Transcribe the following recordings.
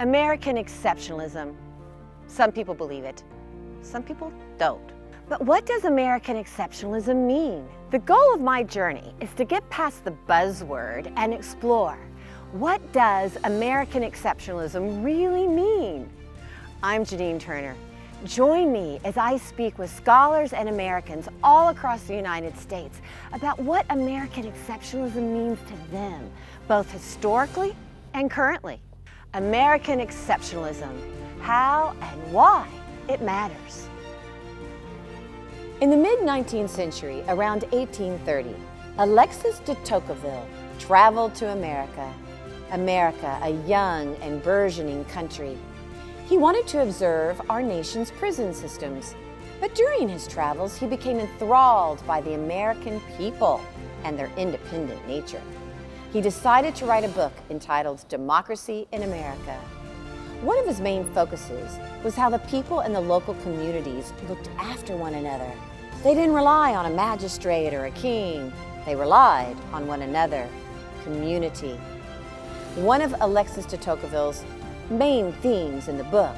American exceptionalism. Some people believe it, some people don't. But what does American exceptionalism mean? The goal of my journey is to get past the buzzword and explore, what does American exceptionalism really mean? I'm Janine Turner. Join me as I speak with scholars and Americans all across the United States about what American exceptionalism means to them, both historically and currently. American exceptionalism, how and why it matters. In the mid-19th century, around 1830, Alexis de Tocqueville traveled to America, a young and burgeoning country. He wanted to observe our nation's prison systems, but during his travels, he became enthralled by the American people and their independent nature. He decided to write a book entitled Democracy in America. One of his main focuses was how the people in the local communities looked after one another. They didn't rely on a magistrate or a king. They relied on one another, community. One of Alexis de Tocqueville's main themes in the book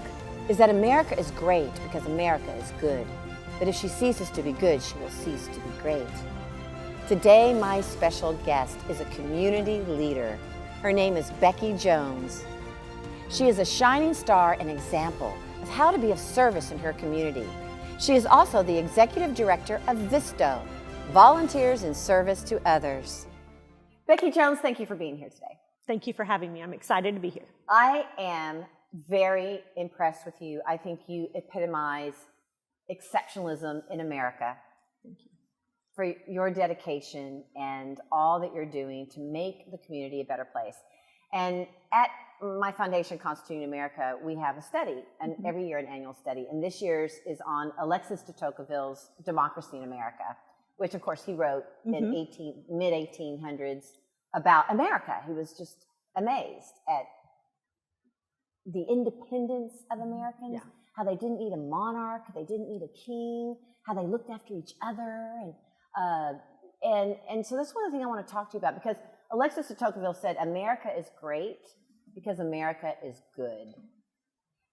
is that America is great because America is good. But if she ceases to be good, she will cease to be great. Today, my special guest is a community leader. Her name is Becky Jones. She is a shining star and example of how to be of service in her community. She is also the executive director of Visto, Volunteers in Service to Others. Becky Jones, thank you for being here today. Thank you for having me. I'm excited to be here. I am very impressed with you. I think you epitomize exceptionalism in America. Thank you. For your dedication and all that you're doing to make the community a better place. And at my foundation, Constituting America, we have a study, and every year an annual study. And this year's is on Alexis de Tocqueville's Democracy in America, which of course he wrote in mid-1800s about America. He was just amazed at the independence of Americans, how they didn't need a monarch, they didn't need a king, how they looked after each other. And so that's one of the things I want to talk to you about, because Alexis de Tocqueville said, America is great because America is good.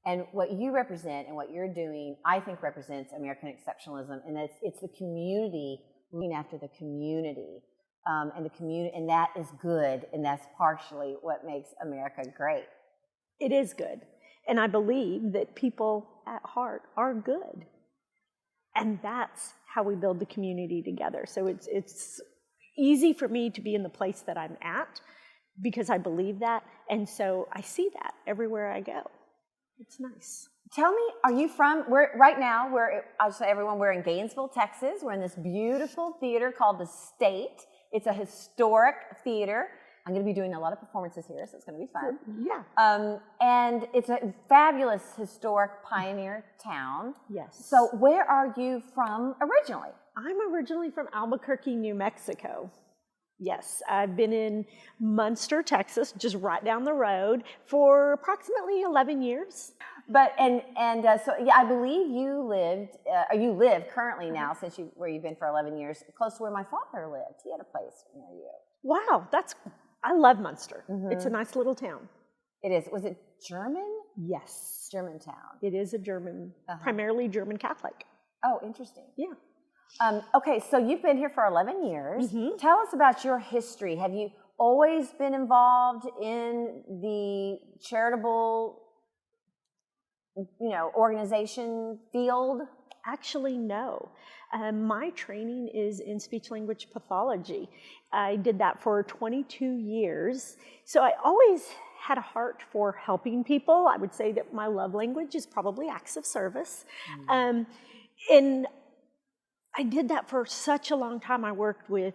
And what you represent and what you're doing, I think, represents American exceptionalism, and it's the community looking after the community, and that is good, and that's partially what makes America great. It is good, and I believe that people at heart are good, and that's how we build the community together. So it's easy for me to be in the place that I'm at because I believe that, and so I see that everywhere I go. It's nice. Tell me, are you from, I'll say everyone, we're in Gainesville, Texas. We're in this beautiful theater called The State. It's a historic theater. I'm going to be doing a lot of performances here, so it's going to be fun. Yeah. And it's a fabulous historic pioneer town. Yes. So where are you from originally? I'm originally from Albuquerque, New Mexico. Yes, I've been in Munster, Texas, just right down the road, for approximately 11 years. But so I believe you live currently now, where you've been for 11 years, close to where my father lived. He had a place near you. Wow, I love Munster. It's a nice little town. It is. Was it German? Yes. Germantown. It is a German, primarily German Catholic. Oh, interesting. Yeah. Okay, so you've been here for 11 years. Tell us about your history. Have you always been involved in the charitable, organization field? Actually, no. My training is in speech-language pathology. I did that for 22 years. So I always had a heart for helping people. I would say that my love language is probably acts of service. And I did that for such a long time. I worked with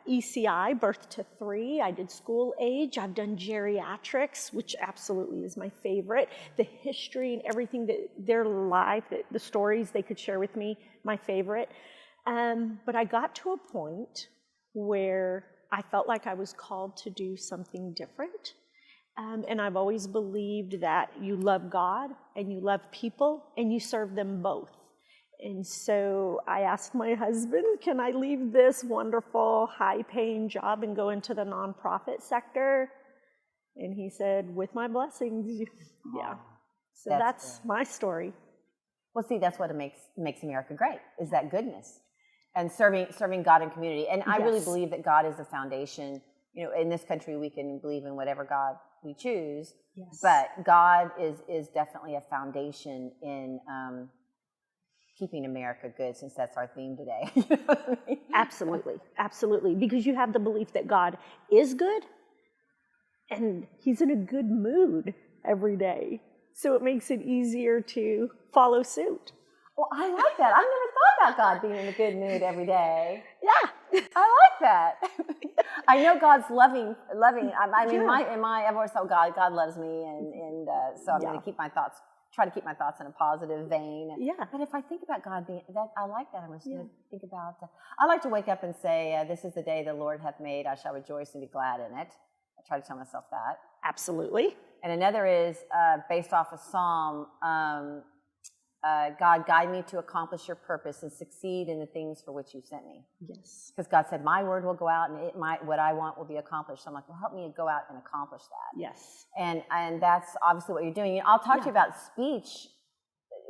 ECI, birth to 3. I did school age. I've done geriatrics, which absolutely is my favorite. The history and everything, their life, the stories they could share with me, my favorite. But I got to a point where I felt like I was called to do something different. And I've always believed that you love God and you love people and you serve them both. And so I asked my husband, can I leave this wonderful, high-paying job and go into the nonprofit sector? And he said, with my blessings. Yeah. So that's my story. Well, see, that's what makes America great, is that goodness and serving God and community. And I really believe that God is the foundation. You know, in this country, we can believe in whatever God we choose, but God is definitely a foundation in keeping America good, since that's our theme today. You know what I mean? Absolutely. Because you have the belief that God is good, and he's in a good mood every day. So it makes it easier to follow suit. Well, I like that. I've never thought about God being in a good mood every day. Yeah. I like that. I know God's loving. I mean, I've always thought God loves me, and so I'm going to try to keep my thoughts in a positive vein. Yeah. But if I think about God being that, I like that. I'm just going to think about. I like to wake up and say, "This is the day the Lord hath made. I shall rejoice and be glad in it." I try to tell myself that. Absolutely. And another is based off a psalm. God, guide me to accomplish your purpose and succeed in the things for which you sent me. Yes. Because God said, my word will go out and what I want will be accomplished. So I'm like, well, help me go out and accomplish that. Yes. And that's obviously what you're doing. I'll talk to you about speech,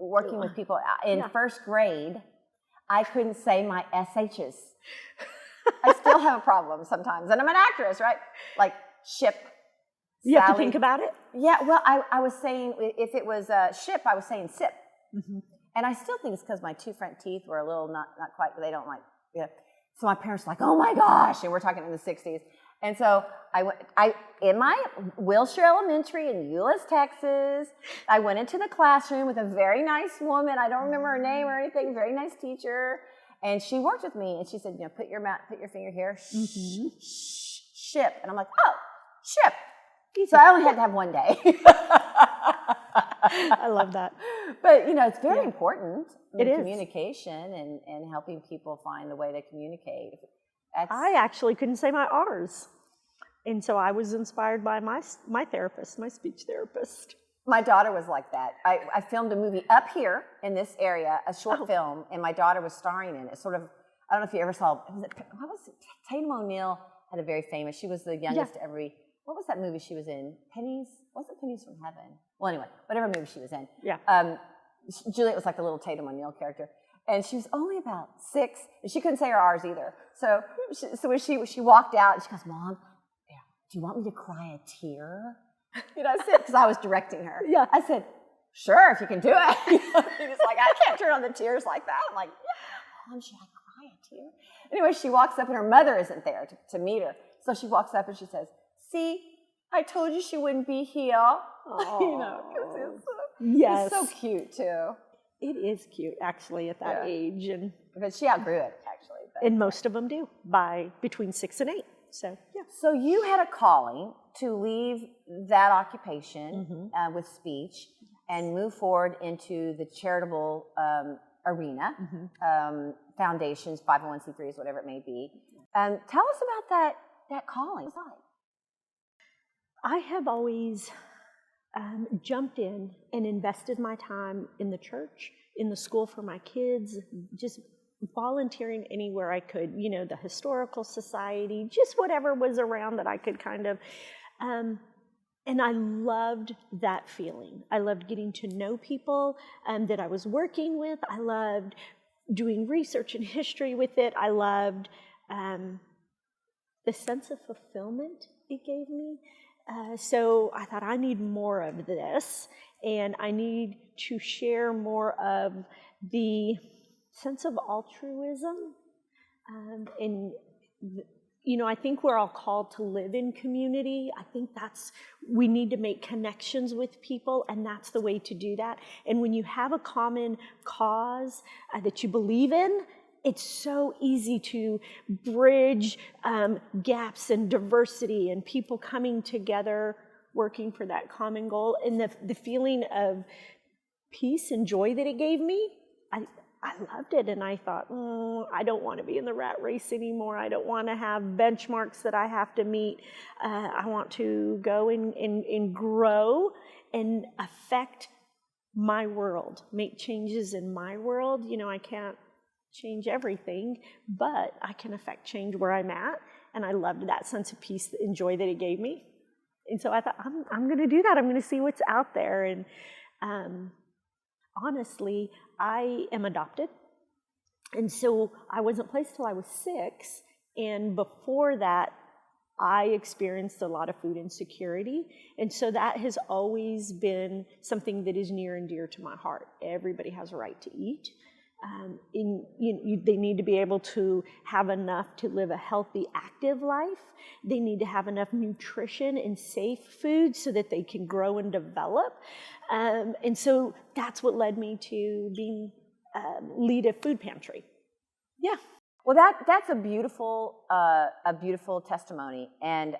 working with people. In first grade, I couldn't say my SHs. I still have a problem sometimes. And I'm an actress, right? Like ship. You Sally. have to think about it? Yeah, well, I was saying, if it was ship, I was saying sip. Mm-hmm. And I still think it's because my two front teeth were a little not quite, they don't like, so my parents were like, oh my gosh, and we're talking in the 60s. And so in my Wilshire Elementary in Euless, Texas, I went into the classroom with a very nice woman. I don't remember her name or anything, very nice teacher. And she worked with me, and she said, put your finger here, ship. And I'm like, oh, ship. So I only had to have one day. I love that. But, it's very important in it communication and helping people find the way to communicate. I actually couldn't say my R's. And so I was inspired by my therapist, my speech therapist. My daughter was like that. I filmed a movie up here in this area, a short film, and my daughter was starring in it. Sort of, I don't know if you ever saw, what was it? Tatum O'Neal had a very famous, she was the youngest every, what was that movie she was in? Wasn't Pennies from Heaven? Well, anyway, whatever movie she was in. Yeah. Juliet was like the little Tatum O'Neal character. And she was only about 6, and she couldn't say her R's either. So when she walked out, and she goes, Mom, do you want me to cry a tear? I said, because I was directing her. Yeah. I said, sure, if you can do it. He was like, I can't turn on the tears like that. I'm like, yeah, Mom, should I cry a tear? Anyway, she walks up, and her mother isn't there to meet her. So she walks up, and she says, see, I told you she wouldn't be here. Yes. It's so cute, too. It is cute, actually, at that age. But she outgrew it, actually. And most of them do, between 6 and 8. So, yeah. So you had a calling to leave that occupation with speech and move forward into the charitable arena, foundations, 501c3s, whatever it may be. Tell us about that calling. I have always jumped in and invested my time in the church, in the school for my kids, just volunteering anywhere I could, the historical society, just whatever was around that I could kind of, and I loved that feeling. I loved getting to know people that I was working with. I loved doing research and history with it. I loved the sense of fulfillment it gave me. So I thought, I need more of this, and I need to share more of the sense of altruism. I think we're all called to live in community. I think we need to make connections with people, and that's the way to do that. And when you have a common cause that you believe in, it's so easy to bridge gaps and diversity and people coming together, working for that common goal. And the feeling of peace and joy that it gave me, I loved it. And I thought, I don't want to be in the rat race anymore. I don't want to have benchmarks that I have to meet. I want to go and grow and affect my world, make changes in my world. I can't change everything, but I can affect change where I'm at. And I loved that sense of peace and joy that it gave me. And so I thought, I'm going to do that. I'm going to see what's out there. And honestly, I am adopted. And so I wasn't placed till I was 6. And before that, I experienced a lot of food insecurity. And so that has always been something that is near and dear to my heart. Everybody has a right to eat. They need to be able to have enough to live a healthy, active life. They need to have enough nutrition and safe food so that they can grow and develop. And so that's what led me to being lead a food pantry. Yeah. Well, that's a beautiful testimony, and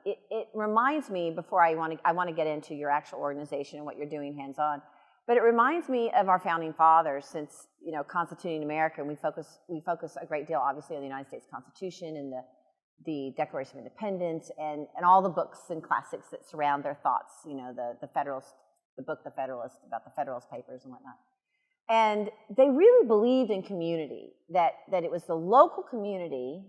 it reminds me. Before I want to get into your actual organization and what you're doing hands-on, but it reminds me of our founding fathers. Since Constituting America, and we focus a great deal, obviously, on the United States Constitution and the Declaration of Independence and all the books and classics that surround their thoughts. The Federalist, the book The Federalist, about the Federalist Papers and whatnot. And they really believed in community, that it was the local community,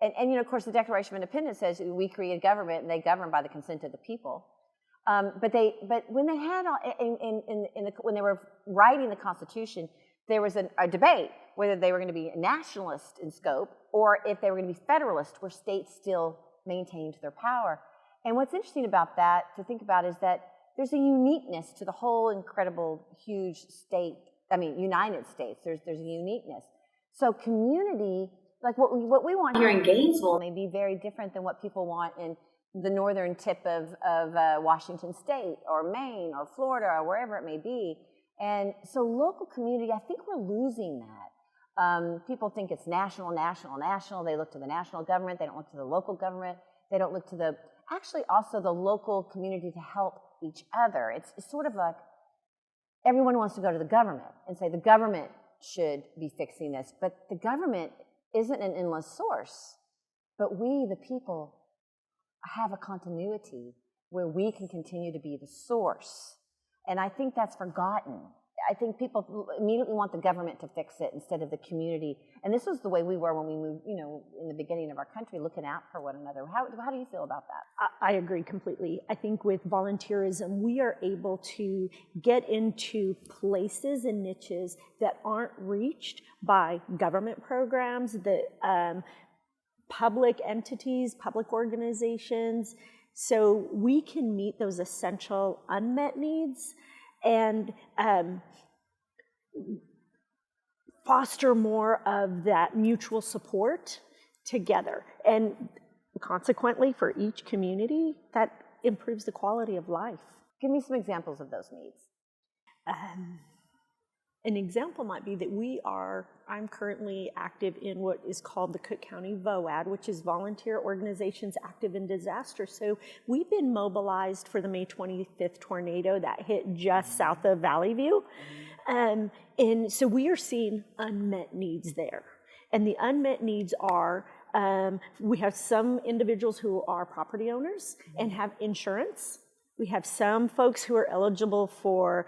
and of course the Declaration of Independence says we create government and they govern by the consent of the people. But when they had when they were writing the Constitution, there was a debate whether they were going to be nationalist in scope or if they were going to be federalist, where states still maintained their power. And what's interesting about that to think about is that there's a uniqueness to the whole incredible, huge United States. There's a uniqueness. So community, like what we want here in Gainesville, may be very different than what people want in the northern tip of Washington State or Maine or Florida or wherever it may be. And so local community, I think we're losing that. People think it's national. They look to the national government. They don't look to the local government. They don't look to actually also the local community to help each other. It's sort of like everyone wants to go to the government and say the government should be fixing this, but the government isn't an endless source. But we, the people, have a continuity where we can continue to be the source. And I think that's forgotten. I think people immediately want the government to fix it instead of the community. And this was the way we were when we moved, in the beginning of our country, looking out for one another. How do you feel about that? I agree completely. I think with volunteerism, we are able to get into places and niches that aren't reached by government programs, that public entities, public organizations. So we can meet those essential unmet needs and foster more of that mutual support together. And consequently, for each community, that improves the quality of life. Give me some examples of those needs. An example might be that I'm currently active in what is called the Cook County VOAD, which is Volunteer Organizations Active in Disaster. So we've been mobilized for the May 25th tornado that hit just south of Valley View. And so we are seeing unmet needs there. And the unmet needs are, we have some individuals who are property owners and have insurance. We have some folks who are eligible for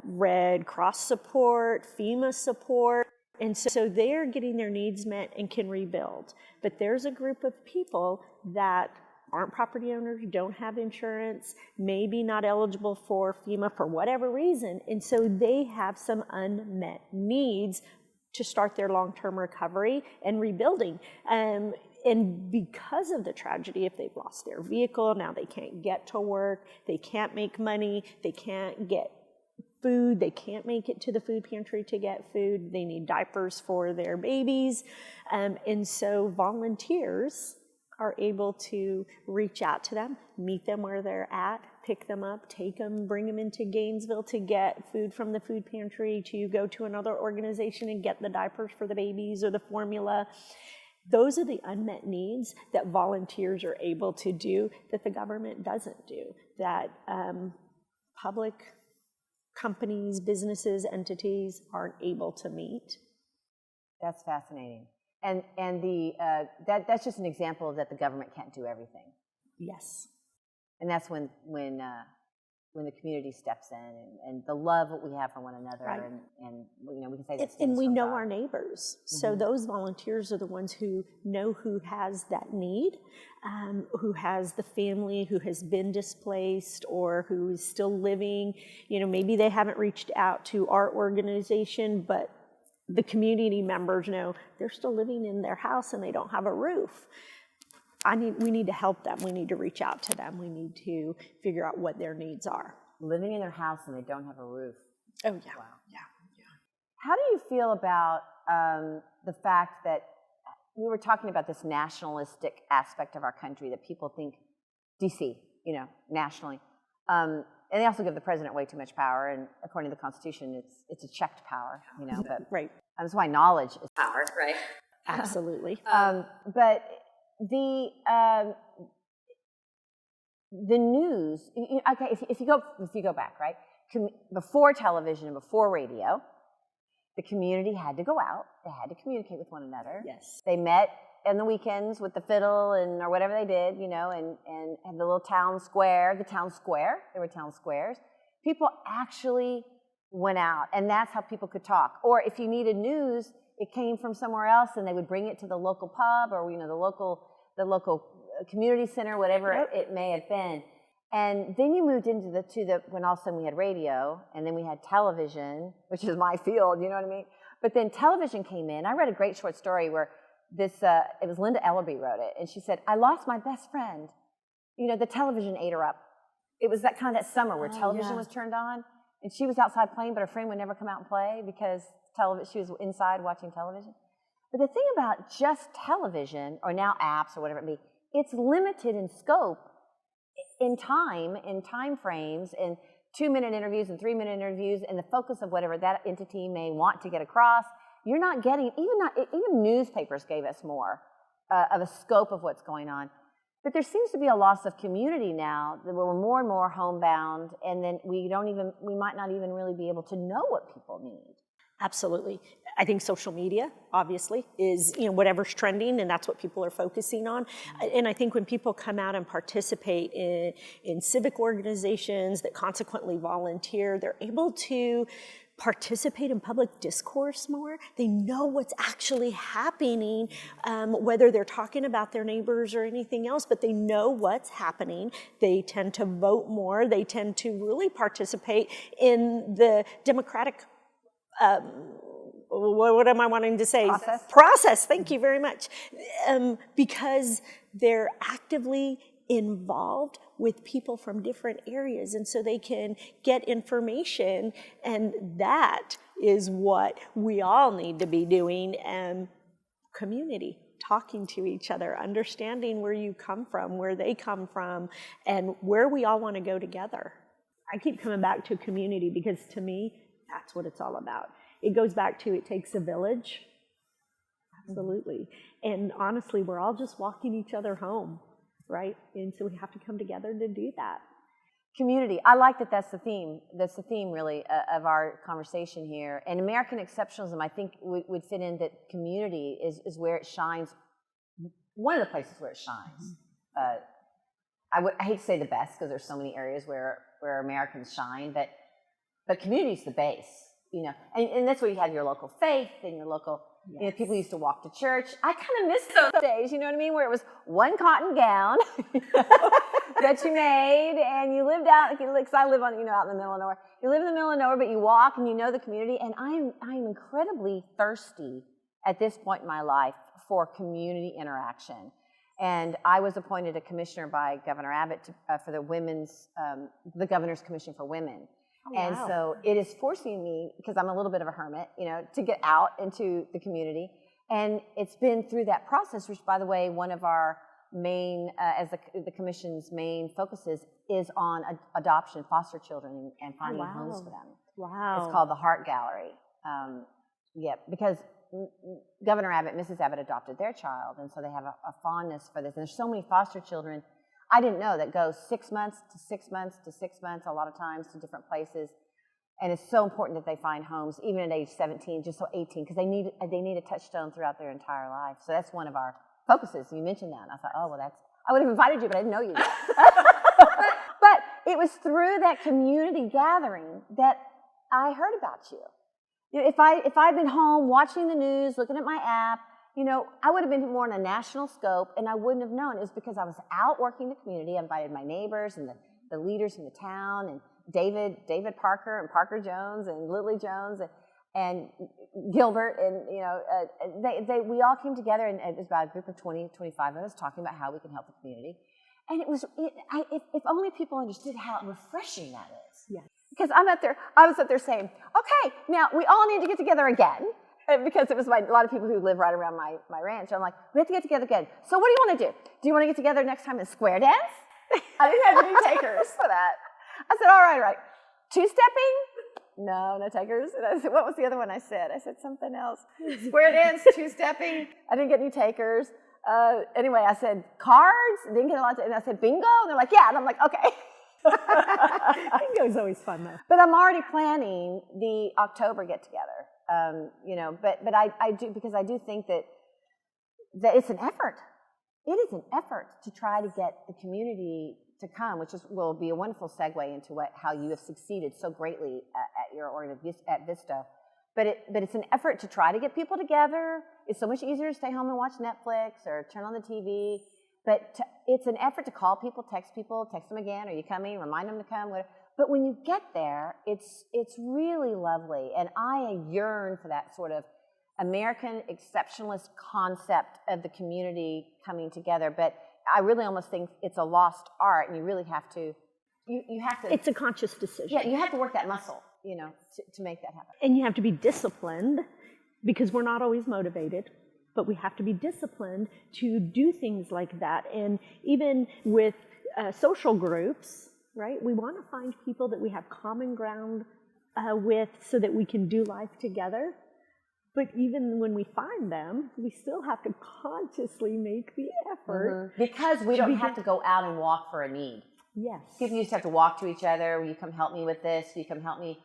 Red Cross support, FEMA support, and so they're getting their needs met and can rebuild. But there's a group of people that aren't property owners, don't have insurance, maybe not eligible for FEMA for whatever reason, and so they have some unmet needs to start their long-term recovery and rebuilding. And because of the tragedy, if they've lost their vehicle, now they can't get to work, they can't make money, they can't get food, they can't make it to the food pantry to get food, they need diapers for their babies. And so volunteers are able to reach out to them, meet them where they're at, pick them up, take them, bring them into Gainesville to get food from the food pantry, to go to another organization and get the diapers for the babies or the formula. Those are the unmet needs that volunteers are able to do that the government doesn't do, that public companies, businesses, entities aren't able to meet. That's fascinating. And that's just an example that the government can't do everything. Yes. And that's when when the community steps in and the love that we have for one another, Right. and we can say that. And we know our neighbors. So those volunteers are the ones who know who has that need, who has the family who has been displaced or who is still living. Maybe they haven't reached out to our organization, but the community members know they're still living in their house and they don't have a roof. We need to help them. We need to reach out to them. We need to figure out what their needs are. Living in their house and they don't have a roof. Oh, yeah. Wow. Yeah. How do you feel about the fact that we were talking about this nationalistic aspect of our country, that people think DC, nationally. And they also give the president way too much power, and according to the Constitution, it's a checked power, But Right. That's why knowledge is power, right? Absolutely. But the news. Okay, if you go back, right, before television and before radio, the community had to go out. They had to communicate with one another. Yes. They met on the weekends with the fiddle or whatever they did, and had the little town square. There were town squares. People actually went out, and that's how people could talk. Or if you needed news, it came from somewhere else, and they would bring it to the local pub or the local community center, whatever it may have been. And then you moved into when all of a sudden we had radio, and then we had television, which is my field, you know what I mean? But then television came in. I read a great short story where it was Linda Ellerby wrote it, and she said, "I lost my best friend. The television ate her up." It was that summer where television was turned on, and she was outside playing, but her friend would never come out and play because she was inside watching television. But the thing about just television, or now apps or whatever it be, it's limited in scope, in time frames, and 2-minute interviews and 3-minute interviews, and the focus of whatever that entity may want to get across. You're not getting, even newspapers gave us more of a scope of what's going on. But there seems to be a loss of community now, that we're more and more homebound, and then we might not even really be able to know what people need. Absolutely. I think social media, obviously, is whatever's trending, and that's what people are focusing on. And I think when people come out and participate in civic organizations that consequently volunteer, they're able to participate in public discourse more. They know what's actually happening, whether they're talking about their neighbors or anything else, but they know what's happening. They tend to vote more. They tend to really participate in the democratic what am I wanting to say? Process. Thank you very much. Because they're actively involved with people from different areas, and so they can get information, and that is what we all need to be doing. Community, talking to each other, understanding where you come from, where they come from, and where we all want to go together. I keep coming back to community because to me, that's what it's all about. It goes back to it takes a village. Absolutely. And honestly, we're all just walking each other home, right? And so we have to come together to do that. Community. I like that that's the theme. That's the theme, really, of our conversation here. And American exceptionalism, I think, would fit in that community is where it shines. One of the places where it shines. I hate to say the best because there's so many areas where Americans shine, but community is the base, and that's where you have your local faith and your local, people used to walk to church. I kind of miss those days, you know what I mean, where it was one cotton gown that you made, and you lived out, because I live on, out in the middle of nowhere. You live in the middle of nowhere, but you walk and you know the community, and I'm incredibly thirsty at this point in my life for community interaction. And I was appointed a commissioner by Governor Abbott for the Governor's Commission for Women. Oh, and wow. So it is forcing me, because I'm a little bit of a hermit, to get out into the community. And it's been through that process, which, by the way, one of our main, as the Commission's main focuses is on adoption, foster children, and finding homes for them. Wow. It's called the Heart Gallery. Because Governor Abbott, Mrs. Abbott adopted their child, and so they have a fondness for this. And there's so many foster children, I didn't know, that go 6 months to 6 months to 6 months, a lot of times to different places. And it's so important that they find homes, even at age 17, just so 18, because they need a touchstone throughout their entire life. So that's one of our focuses. You mentioned that, and I thought, oh, well, I would have invited you, but I didn't know you yet. But it was through that community gathering that I heard about you. If I'd been home watching the news, looking at my app, I would have been more in a national scope, and I wouldn't have known. It was because I was out working the community. I invited my neighbors and the leaders in the town, and David Parker and Parker Jones and Lily Jones and Gilbert, and we all came together, and it was about a group of 20, 25 of us talking about how we can help the community. And if only people understood how refreshing that is. Yes. Because I was up there saying, okay, now we all need to get together again, because it was a lot of people who live right around my ranch. I'm like, we have to get together again. So what do you want to do? Do you want to get together next time and square dance? I didn't have any takers for that. I said, all right. Two-stepping? No takers. And I said, what was the other one I said? I said something else. Square dance, two-stepping. I didn't get any takers. Anyway, I said cards. Didn't get a lot. And I said bingo. And they're like, yeah. And I'm like, okay. Bingo is always fun, though. But I'm already planning the October get-together. But I do, because I do think that it's an effort. It is an effort to try to get the community to come, which will be a wonderful segue into how you have succeeded so greatly at your organization at Visto. But it's an effort to try to get people together. It's so much easier to stay home and watch Netflix or turn on the TV. But it's an effort to call people, text them again. Are you coming? Remind them to come. Whatever. But when you get there, it's really lovely. And I yearn for that sort of American exceptionalist concept of the community coming together. But I really almost think it's a lost art, and you really have to, you have to. It's a conscious decision. Yeah, you have to work that muscle, to make that happen. And you have to be disciplined, because we're not always motivated, but we have to be disciplined to do things like that. And even with social groups, right, we want to find people that we have common ground with, so that we can do life together. But even when we find them, we still have to consciously make the effort. Mm-hmm. Because we don't have to go out and walk for a need. Yes. People used to have to walk to each other. Will you come help me with this? Will you come help me,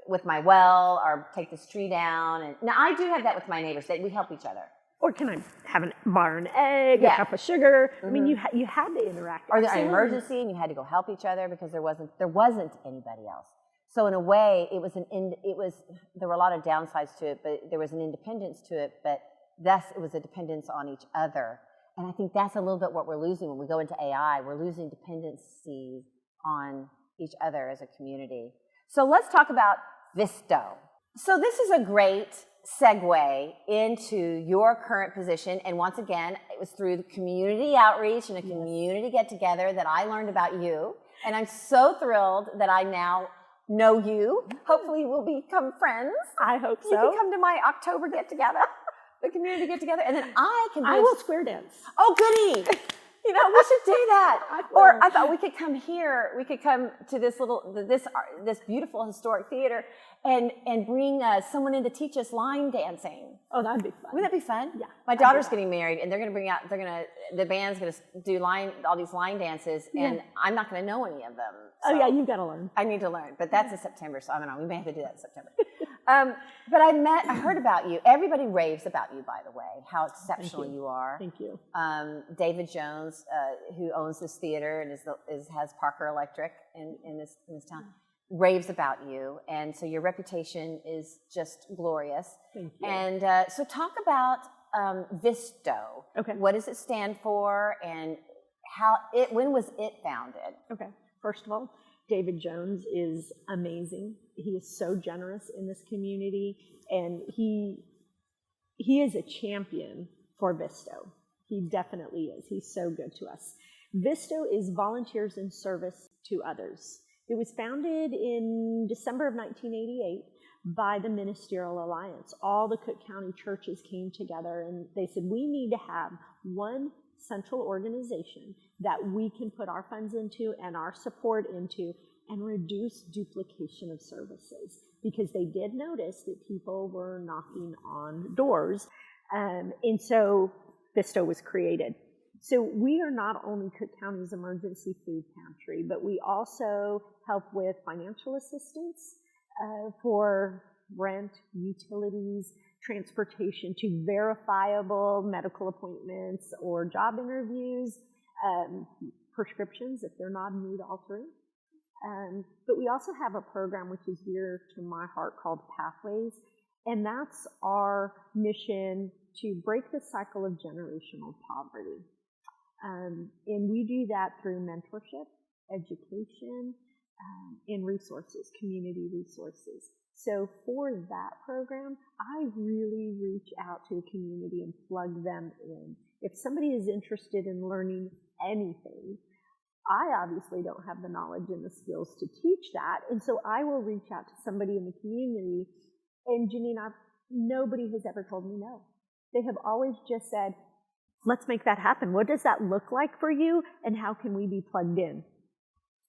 with my well, or take this tree down? And now I do have that with my neighbors. We help each other. Or can I have a bar and egg, a cup of sugar? Mm-hmm. I mean, you had to interact. Or there's an emergency and you had to go help each other because there wasn't anybody else. So in a way, there were a lot of downsides to it, but there was an independence to it, but thus it was a dependence on each other. And I think that's a little bit what we're losing when we go into AI. We're losing dependencies on each other as a community. So let's talk about Visto. So this is a great segue into your current position. And once again, it was through the community outreach and a community get-together that I learned about you. And I'm so thrilled that I now know you. Hopefully we'll become friends. I hope so. You can come to my October get-together, the community get-together, and then I will square dance. Oh, goodie. We should do that. Or I thought we could come here. We could come to this beautiful historic theater and bring someone in to teach us line dancing. Oh, that'd be fun. Wouldn't that be fun? Yeah. My daughter's getting married, and the band's going to do all these line dances, and I'm not going to know any of them. So oh, yeah, you've got to learn. I need to learn, but that's in September, so I don't know. We may have to do that in September. But I heard about you. Everybody raves about you, by the way, how exceptional you are. Thank you. David Jones, who owns this theater and has Parker Electric in this town, raves about you, and so your reputation is just glorious. Thank you. And so talk about Visto. Okay. What does it stand for, and when was it founded? Okay. First of all, David Jones is amazing. He is so generous in this community, and he is a champion for Visto. He definitely is. He's so good to us. Visto is volunteers in service to others. It was founded in December of 1988 by the Ministerial Alliance. All the Cook County churches came together, and they said, we need to have one central organization that we can put our funds into and our support into and reduce duplication of services, because they did notice that people were knocking on doors. And so Visto was created. So we are not only Cook County's emergency food pantry, but we also help with financial assistance for rent, utilities, transportation to verifiable medical appointments or job interviews, prescriptions if they're not mood altering. But we also have a program which is dear to my heart called Pathways, and that's our mission to break the cycle of generational poverty. And we do that through mentorship, education, and resources, community resources. So for that program, I really reach out to the community and plug them in. If somebody is interested in learning anything, I obviously don't have the knowledge and the skills to teach that, and so I will reach out to somebody in the community, and Janine, nobody has ever told me no. They have always just said, let's make that happen. What does that look like for you, and how can we be plugged in?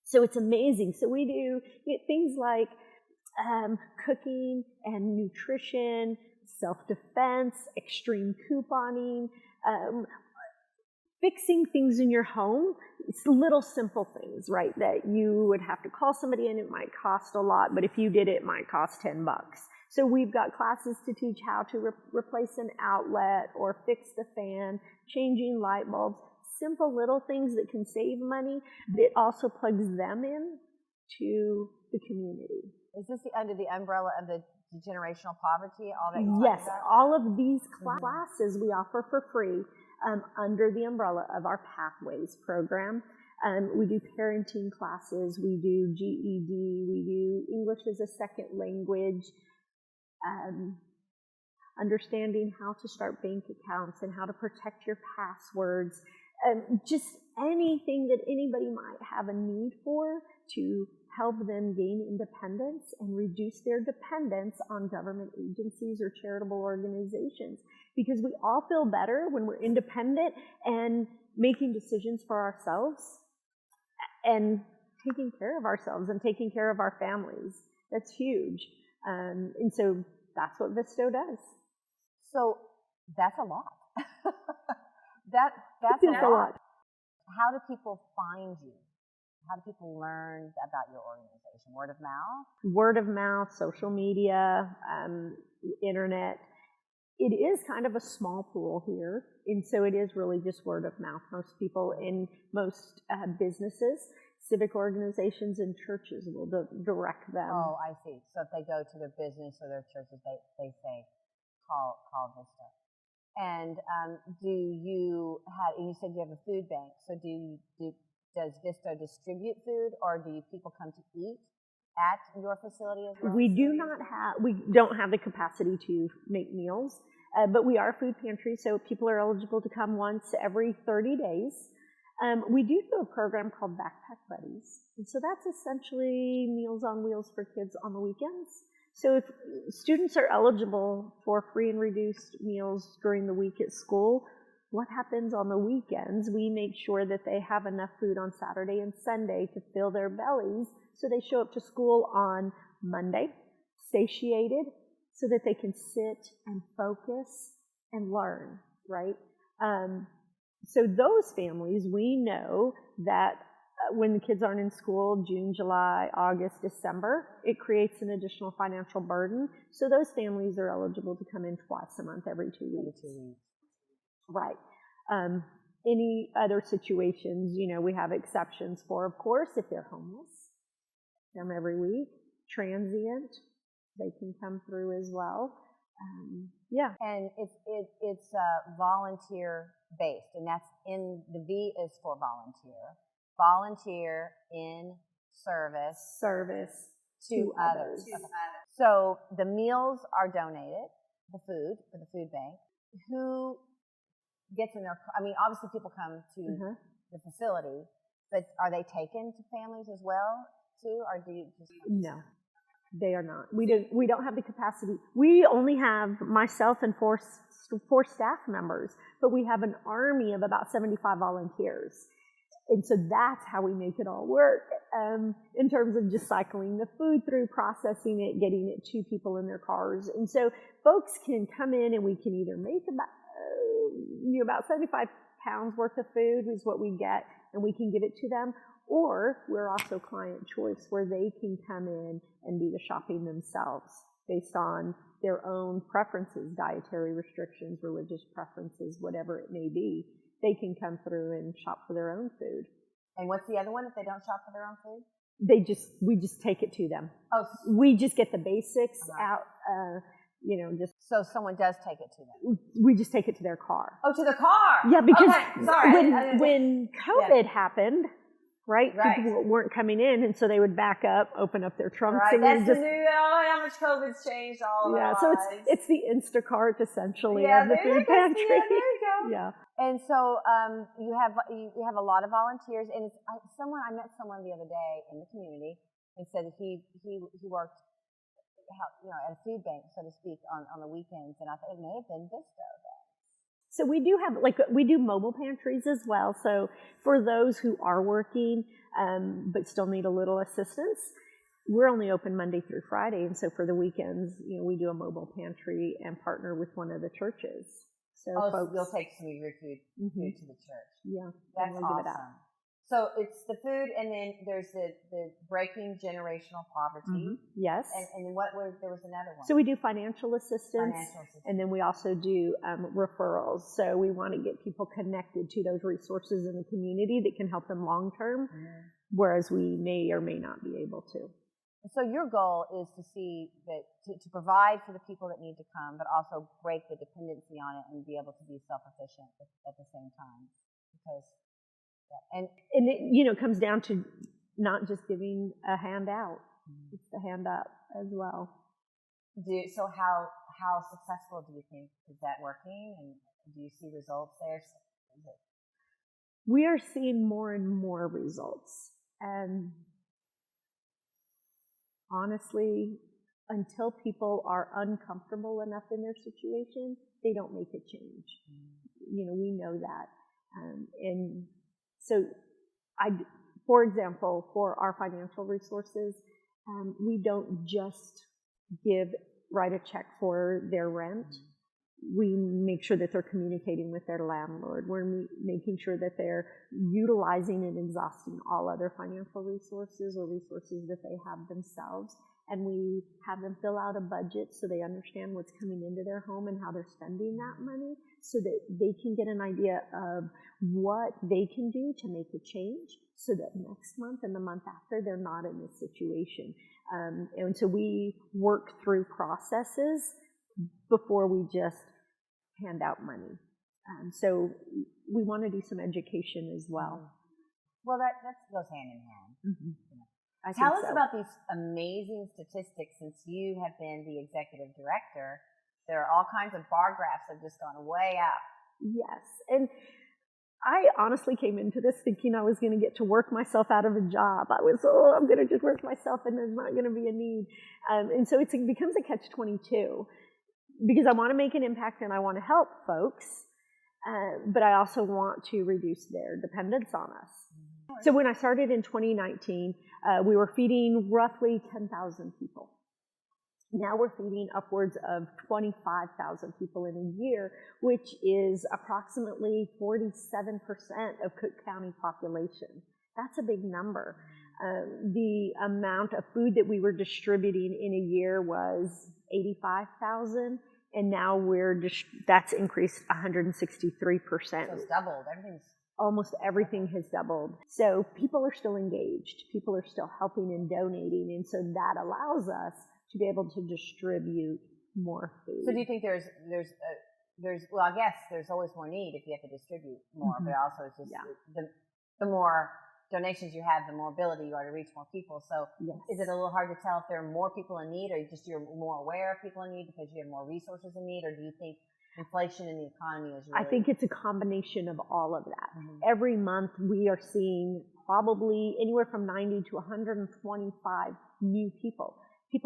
So it's amazing. So we do things like cooking and nutrition, self-defense, extreme couponing, fixing things in your home. It's little simple things, right, that you would have to call somebody in. It might cost a lot, but if you did it, it might cost $10. So we've got classes to teach how to replace an outlet or fix the fan, changing light bulbs, simple little things that can save money, but it also plugs them in to the community. Is this under the umbrella of the generational poverty? All that Yes, all of these classes we offer for free under the umbrella of our Pathways program. We do parenting classes, we do GED, we do English as a second language, understanding how to start bank accounts and how to protect your passwords, just anything that anybody might have a need for to help them gain independence and reduce their dependence on government agencies or charitable organizations. Because we all feel better when we're independent and making decisions for ourselves and taking care of ourselves and taking care of our families. That's huge. And so that's what Visto does. So that's a lot. that's a lot. How do people find you? How do people learn about your organization? Word of mouth? Word of mouth, social media, internet. It is kind of a small pool here, and so it is really just word of mouth. Most people in most businesses, civic organizations, and churches will direct them. Oh, I see. So if they go to their business or their churches, they say, call Visto. And do you have? And you said you have a food bank. So does Visto distribute food, or do people come to eat at your facility as well? We don't have the capacity to make meals, but we are a food pantry, so people are eligible to come once every 30 days. We do a program called Backpack Buddies, and so that's essentially Meals on Wheels for kids on the weekends. So if students are eligible for free and reduced meals during the week at school, what happens on the weekends? We make sure that they have enough food on Saturday and Sunday to fill their bellies, so they show up to school on Monday satiated, so that they can sit and focus and learn, right? So those families, we know that when the kids aren't in school, June, July, August, December, it creates an additional financial burden. So those families are eligible to come in twice a month, every 2 weeks. Right. Any other situations, we have exceptions for, of course, if they're homeless, come every week, transient, they can come through as well. Yeah. And it's volunteer based, and that's in the V is for volunteer in service to others. Okay. So the meals are donated, the food for the food bank. Who gets in their? I mean, obviously people come to the facility, but are they taken to families as well too, or do you just? No. They are not. We don't have the capacity. We only have myself and four staff members, but we have an army of about 75 volunteers. And so that's how we make it all work in terms of just cycling the food through, processing it, getting it to people in their cars. And so folks can come in and we can either make about 75 pounds worth of food is what we get, and we can give it to them. Or we're also client choice, where they can come in and do the shopping themselves based on their own preferences, dietary restrictions, religious preferences, whatever it may be. They can come through and shop for their own food. And what's the other one if they don't shop for their own food? We just take it to them. Oh, we just get the basics uh-huh. out, just. So someone does take it to them? We just take it to their car. Oh, to the car? Yeah, because okay. Sorry. when COVID happened, right, people weren't coming in, and so they would back up, open up their trunks. Right, and that's how much COVID's changed all of our lives. So it's the Instacart, essentially, of the food pantry. Yeah, there you go. Yeah. And so you have a lot of volunteers, and I met someone the other day in the community and said that he worked at a food bank, so to speak, on the weekends, and I thought it may have been Visto then. So we do mobile pantries as well. So for those who are working but still need a little assistance, we're only open Monday through Friday, and so for the weekends, we do a mobile pantry and partner with one of the churches. So folks, you'll take some of your food to the church. Yeah, that's we'll awesome. Give it out. So it's the food, and then there's the breaking generational poverty. Mm-hmm. Yes. And then there was another one. So we do financial assistance. And then we also do referrals. So we want to get people connected to those resources in the community that can help them long term, whereas we may or may not be able to. So your goal is to see that to provide for the people that need to come, but also break the dependency on it and be able to be self-efficient at the same time. Because and it comes down to not just giving a handout; it's the hand up as well. So how successful do you think is that working, and do you see results there? We are seeing more and more results, and honestly, until people are uncomfortable enough in their situation, they don't make a change. We know that, and so for example, for our financial resources, we don't just write a check for their rent. We make sure that they're communicating with their landlord. We're making sure that they're utilizing and exhausting all other financial resources or resources that they have themselves. And we have them fill out a budget so they understand what's coming into their home and how they're spending that money, so that they can get an idea of what they can do to make a change, so that next month and the month after they're not in this situation. And so we work through processes before we just hand out money. So we want to do some education as well. Well, that goes hand in hand. Mm-hmm. Tell us about these amazing statistics. Since you have been the executive director, there are all kinds of bar graphs that have just gone way up. Yes, and I honestly came into this thinking I was going to get to work myself out of a job. I'm going to just work myself and there's not going to be a need. And so it becomes a catch-22, because I want to make an impact and I want to help folks, but I also want to reduce their dependence on us. So when I started in 2019, we were feeding roughly 10,000 people. Now we're feeding upwards of 25,000 people in a year, which is approximately 47% of Cook County population. That's a big number. The amount of food that we were distributing in a year was 85,000, and now that's increased 163%. So it's doubled. Almost everything has doubled. So people are still engaged. People are still helping and donating, and so that allows us to be able to distribute more food. So do you think there's well, I guess there's always more need if you have to distribute more, but also it's just the more donations you have, the more ability you are to reach more people. So is it a little hard to tell if there are more people in need, or you're more aware of people in need because you have more resources in need, or do you think inflation in the economy is really... I think it's a combination of all of that. Every month we are seeing probably anywhere from 90 to 125 new people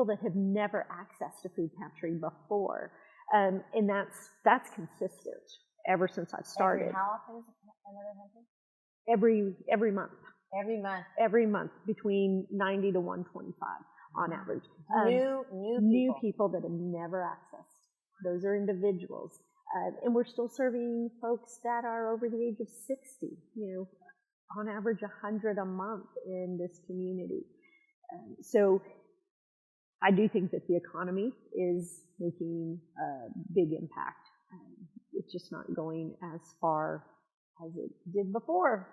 that have never accessed a food pantry before. And that's consistent ever since I've started. How often is another 100? Every month. Every month? Every month, between 90 to 125 on average. New people that have never accessed. Those are individuals. And we're still serving folks that are over the age of 60, on average 100 a month in this community. So I do think that the economy is making a big impact. It's just not going as far as it did before.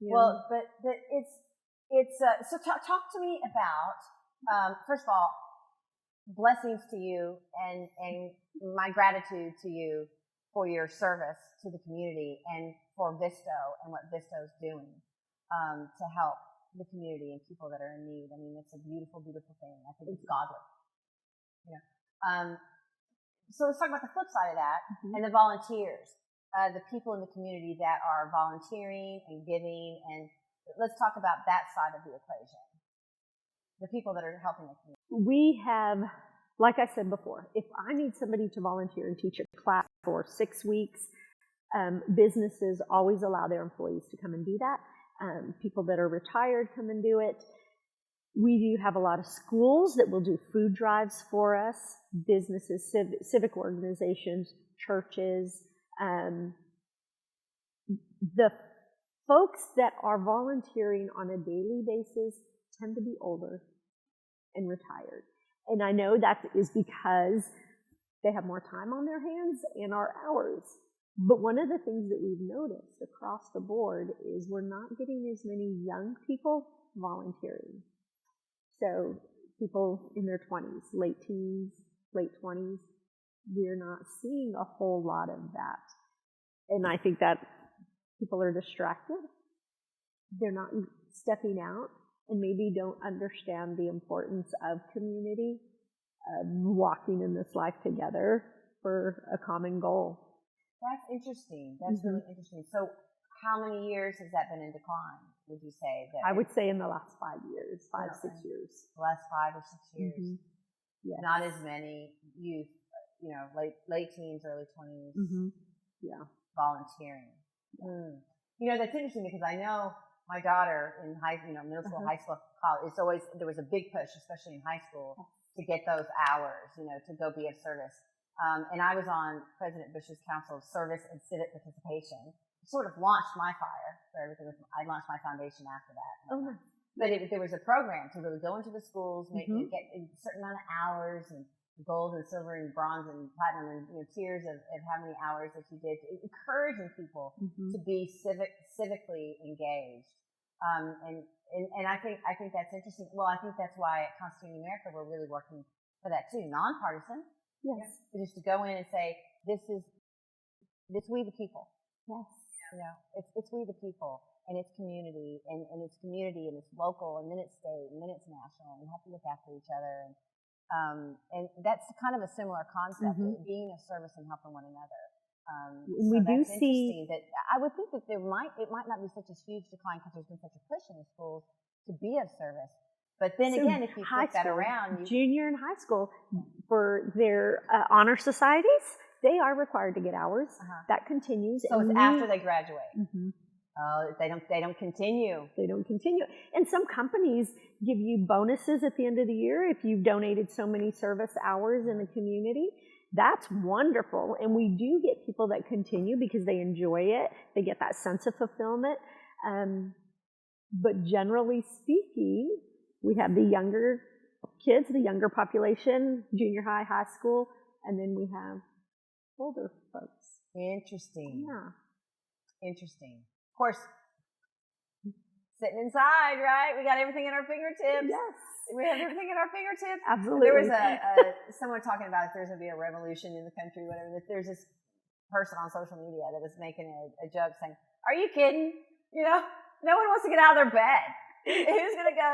Well, but it's so talk to me about first of all, blessings to you and my gratitude to you for your service to the community and for Visto and what Visto's doing to help the community and people that are in need. I mean, it's a beautiful, beautiful thing. I think it's godly. So let's talk about the flip side of that and the volunteers, the people in the community that are volunteering and giving, and let's talk about that side of the equation. The people that are helping the community. We have, like I said before, if I need somebody to volunteer and teach a class for 6 weeks, businesses always allow their employees to come and do that. People that are retired come and do it. We do have a lot of schools that will do food drives for us, businesses, civic organizations, churches. The folks that are volunteering on a daily basis tend to be older and retired. And I know that is because they have more time on their hands and our hours. But one of the things that we've noticed across the board is we're not getting as many young people volunteering. So people in their 20s, late teens, late 20s, we're not seeing a whole lot of that. And I think that people are distracted. They're not stepping out and maybe don't understand the importance of community, walking in this life together for a common goal. That's interesting. That's really interesting. So how many years has that been in decline, would you say? I would say in the last 5 years, 6 years. The last 5 or 6 years. Yes. Not as many youth, late teens, early 20s, volunteering. That's interesting because I know my daughter in middle school, high school, college, there was a big push, especially in high school, to get those hours, to go be of service. And I was on President Bush's Council of Service and Civic Participation. It sort of launched my fire for everything. I launched my foundation after that. Oh, nice. But there was a program to really go into the schools, get a certain amount of hours, and gold and silver and bronze and platinum, and tiers of how many hours that you did, encouraging people to be civically engaged. And I think that's interesting. Well, I think that's why at Constituting America we're really working for that too, nonpartisan. Yes. Just to go in and say, this we the people. Yes. It's we the people, and it's community, and it's community, and it's local, and then it's state, and then it's national, and we have to look after each other. And that's kind of a similar concept, being of service and helping one another. We do see that. I would think that it might not be such a huge decline because there's been such a push in the schools to be of service. But then again, if you flip that around, junior and high school, for their honor societies, they are required to get hours. That continues. So it's after they graduate. Oh, they don't continue. They don't continue. And some companies give you bonuses at the end of the year if you've donated so many service hours in the community. That's wonderful. And we do get people that continue because they enjoy it. They get that sense of fulfillment. But generally speaking, we have the younger kids, the younger population, junior high, high school, and then we have older folks. Interesting. Yeah. Interesting. Of course, sitting inside, right? We got everything at our fingertips. Yes. We have everything at our fingertips. Absolutely. There was someone talking about if there's going to be a revolution in the country, whatever. There's this person on social media that was making a joke saying, "Are you kidding? No one wants to get out of their bed. Who's going to go,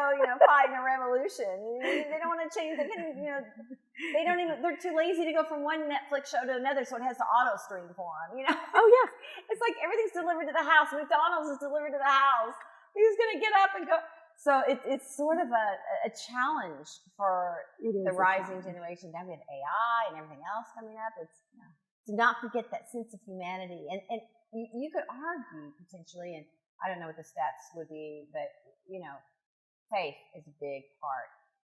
fight in a revolution? They don't want to change. They don't even. They're too lazy to go from one Netflix show to another, so it has to auto stream for them. Oh yeah, it's like everything's delivered to the house. McDonald's is delivered to the house. Who's going to get up and go? So it's sort of a challenge for the rising generation. Now we have AI and everything else coming up. It's to not forget that sense of humanity, and you could argue potentially, and I don't know what the stats would be, but faith is a big part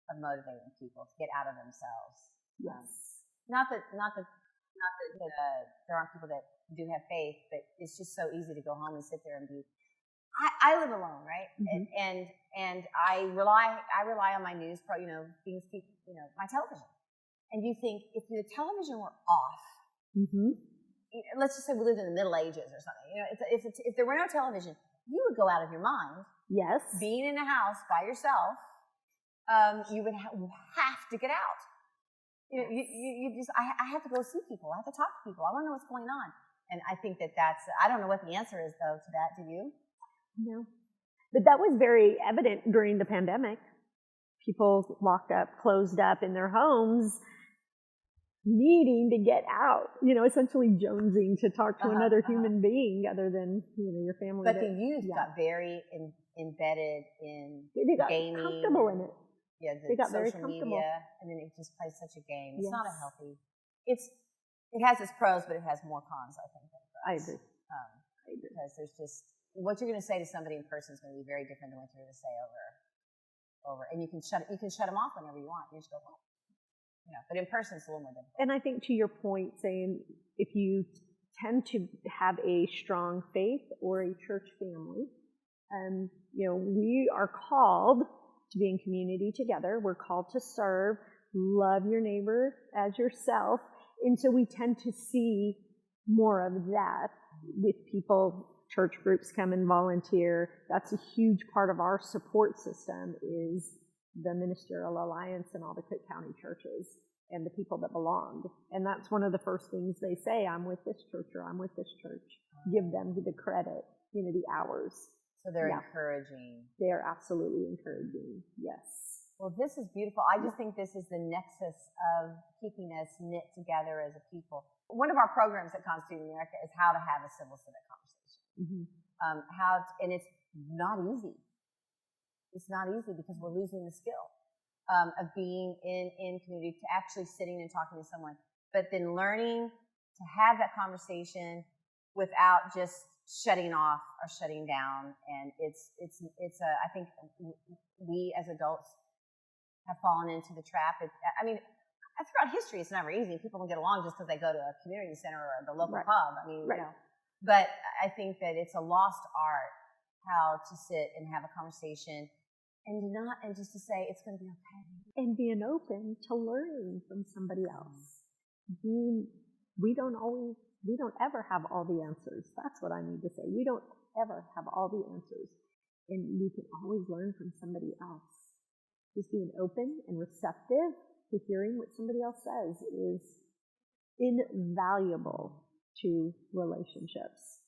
of motivating people to get out of themselves. Yes. Not that there aren't people that do have faith, but it's just so easy to go home and sit there and be. I live alone, right? And I rely on my news pro, my television. And you think if the television were off, let's just say we lived in the Middle Ages or something. If there were no television, you would go out of your mind. Yes. Being in a house by yourself, you would have to get out. I have to go see people. I have to talk to people. I want to know what's going on. And I think I don't know what the answer is, though, to that. Do you? No. But that was very evident during the pandemic. People locked up, closed up in their homes, needing to get out, essentially jonesing to talk to another human being other than, your family. But the youth got very embedded in they got gaming. Comfortable in it. Yeah, they got social very comfortable. media, and then it just plays such a game. It's not a healthy. It has its pros, but it has more cons, I think. Than pros. I agree. Because there's just what you're going to say to somebody in person is going to be very different than what you're going to say over, and you can shut them off whenever you want. You just go, but in person it's a little more difficult. And I think to your point, saying if you tend to have a strong faith or a church family, we are called to be in community together. We're called to serve, love your neighbor as yourself. And so we tend to see more of that with people. Church groups come and volunteer. That's a huge part of our support system is the Ministerial Alliance and all the Cook County churches and the people that belong. And that's one of the first things they say, I'm with this church or I'm with this church. Give them the credit, the hours. So they're encouraging. They're absolutely encouraging, yes. Well, this is beautiful. I just think this is the nexus of keeping us knit together as a people. One of our programs at Constituting America is how to have a civil civic conversation. Mm-hmm. And it's not easy. It's not easy because we're losing the skill of being in community, to actually sitting and talking to someone, but then learning to have that conversation without just shutting off or shutting down. And I think we as adults have fallen into the trap. Throughout history, it's never easy. People don't get along just because they go to a community center or the local pub. But I think that it's a lost art how to sit and have a conversation and just to say it's going to be okay. And being open to learning from somebody else. We don't ever have all the answers. That's what I need to say. We don't ever have all the answers. And we can always learn from somebody else. Just being open and receptive to hearing what somebody else says is invaluable to relationships,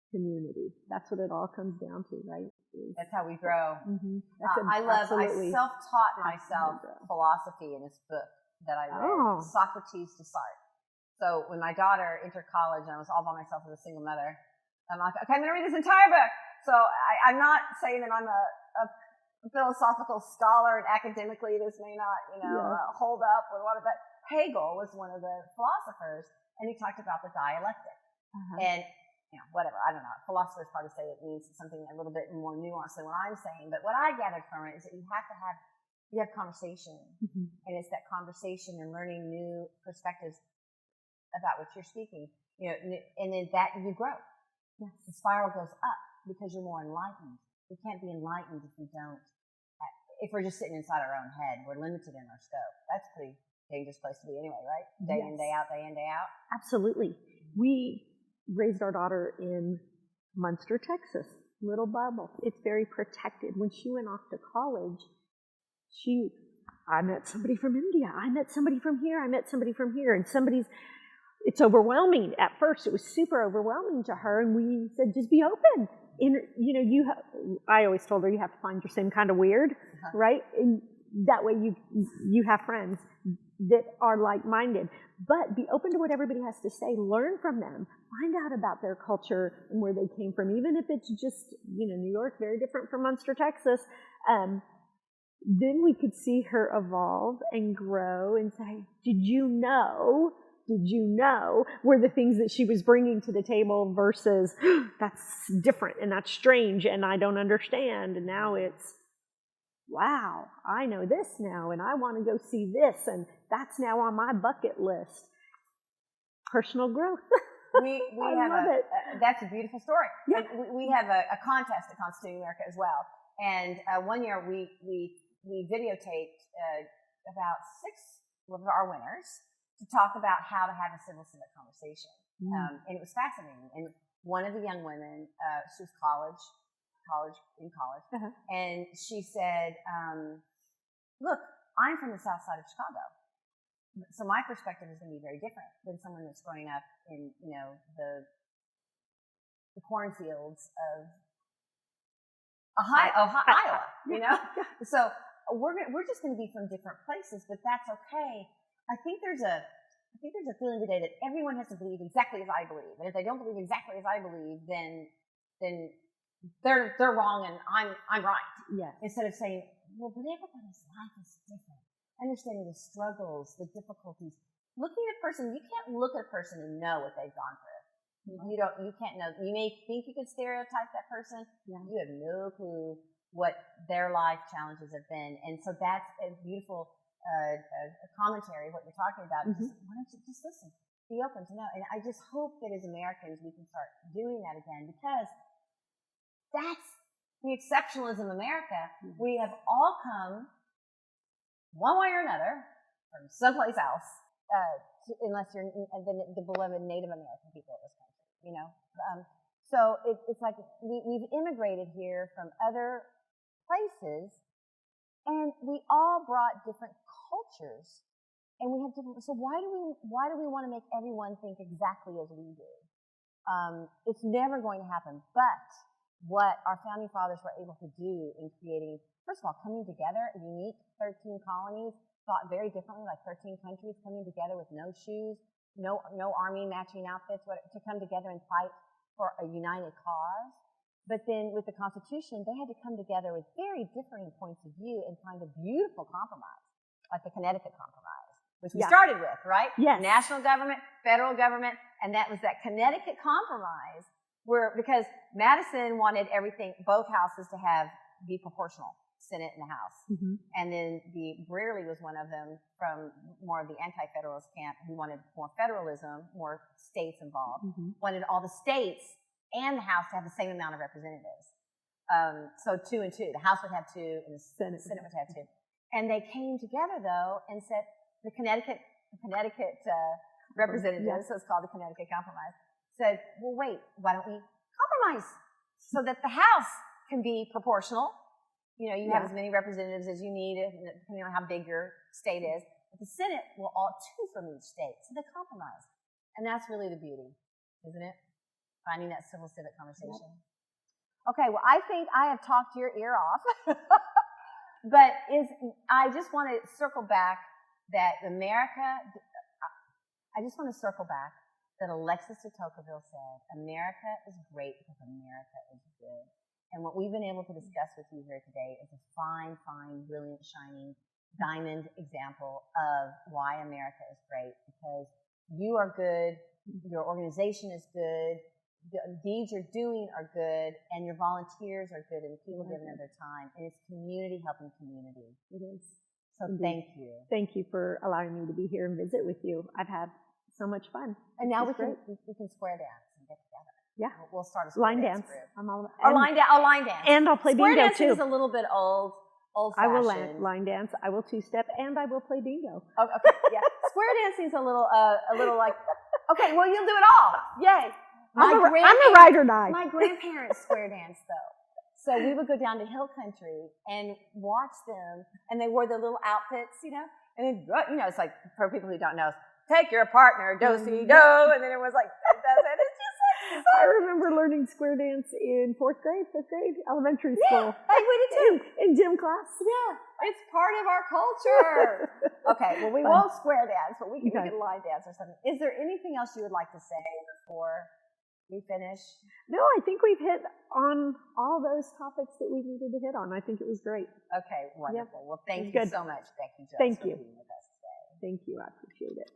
community. That's what it all comes down to, right? That's how we grow. Mm-hmm. I self-taught myself philosophy in this book that I read, Socrates to Sartre. So when my daughter entered college and I was all by myself as a single mother, I'm like, okay, I'm going to read this entire book. So I'm not saying that I'm a philosophical scholar and academically this may not, hold up with a lot of, but Hegel was one of the philosophers. And he talked about the dialectic. And, whatever, I don't know. Philosophers probably say it means something a little bit more nuanced than what I'm saying. But what I gathered from it is that you have conversation. Mm-hmm. And it's that conversation and learning new perspectives about what you're speaking. And then that you grow. Yes. The spiral goes up because you're more enlightened. We can't be enlightened if we're just sitting inside our own head. We're limited in our scope. That's pretty dangerous place to be anyway, right? Day in, day out, day in, day out. Absolutely. We raised our daughter in Munster, Texas, little bubble. It's very protected. When she went off to college, I met somebody from India. I met somebody from here. I met somebody from here. And it's overwhelming. At first, it was super overwhelming to her. And we said, just be open. I always told her you have to find your same kind of weird, right? And that way you have friends that are like-minded. But be open to what everybody has to say. Learn from them. Find out about their culture and where they came from. Even if it's just, New York, very different from Munster, Texas. Then we could see her evolve and grow and say, did you know, were the things that she was bringing to the table versus that's different and that's strange and I don't understand. And now it's, wow, I know this now and I want to go see this and that's now on my bucket list. Personal growth. We have that's a beautiful story. Yeah. We have a contest at Constituting America as well. And one year we videotaped about 6 of our winners to talk about how to have a civil civic conversation. And it was fascinating. And one of the young women, she was in college, and she said, look, I'm from the south side of Chicago. So my perspective is going to be very different than someone that's growing up in, the cornfields of Iowa, So we're just going to be from different places, but that's okay. I think there's a feeling today that everyone has to believe exactly as I believe, and if they don't believe exactly as I believe, then they're wrong and I'm right. Yes. Instead of saying, well, but everybody's life is different. Understanding the struggles, the difficulties. Looking at a person, you can't look at a person and know what they've gone through. You can't know. You may think you could stereotype that person. Yeah. You have no clue what their life challenges have been. And so that's a beautiful commentary, what you're talking about. Why don't you just listen? Be open to know. And I just hope that as Americans we can start doing that again, because that's the exceptionalism America. We have all come one way or another from someplace else, unless you're the beloved Native American people of this country, So it's like we've immigrated here from other places, and we all brought different cultures, and we have different. So why do we want to make everyone think exactly as we do? It's never going to happen. But what our founding fathers were able to do in creating, first of all, coming together, a unique 13 colonies, thought very differently, like 13 countries coming together with no shoes, no army matching outfits, to come together and fight for a united cause. But then with the Constitution, they had to come together with very differing points of view and find a beautiful compromise, like the Connecticut Compromise, which we started with, right? Yes. National government, federal government, and that was that Connecticut Compromise, because Madison wanted both houses to be proportional, Senate and the House. And then Brearley was one of them from more of the anti-federalist camp who wanted more federalism, more states involved, wanted all the states and the House to have the same amount of representatives. So 2 and 2. The House would have 2 and the Senate would have 2. And they came together, though, and said the Connecticut representatives, so it's called the Connecticut Compromise, said, well, wait, why don't we compromise so that the House can be proportional? You have as many representatives as you need, depending on how big your state is. But the Senate will all 2 from each state, so they compromise. And that's really the beauty, isn't it? Finding that civil-civic conversation. Okay, well, I think I have talked your ear off. But I just want to circle back that that Alexis de Tocqueville said, America is great because America is good. And what we've been able to discuss with you here today is a fine, brilliant, shining diamond example of why America is great, because you are good, your organization is good, the deeds you're doing are good, and your volunteers are good, and people giving of their time. And it's community helping community. It is. So thank you. Thank you for allowing me to be here and visit with you. I've had so much fun. And now we can square dance and get together. Yeah. We'll start a square dance group. I'm all line dance. And I'll play bingo, too. Square dancing is a little bit old-fashioned. I will line dance, I will two-step, and I will play bingo. Oh, okay, yeah. Square dancing's a little like, okay, well, you'll do it all. Yay. I'm a ride or die. My grandparents square danced, though. So we would go down to Hill Country and watch them, and they wore their little outfits, and then, it's like, for people who don't know, take your partner, do-si-do, and then it was like, it's just like, I remember learning square dance in 4th grade, 5th grade, elementary school. Yeah, we did too. In gym class. Yeah, it's part of our culture. Okay, well, we won't square dance, but we can line dance or something. Is there anything else you would like to say before we finish? No, I think we've hit on all those topics that we needed to hit on. I think it was great. Okay, wonderful. Well, thank you so much, Becky, for being with us today. Thank you. I appreciate it.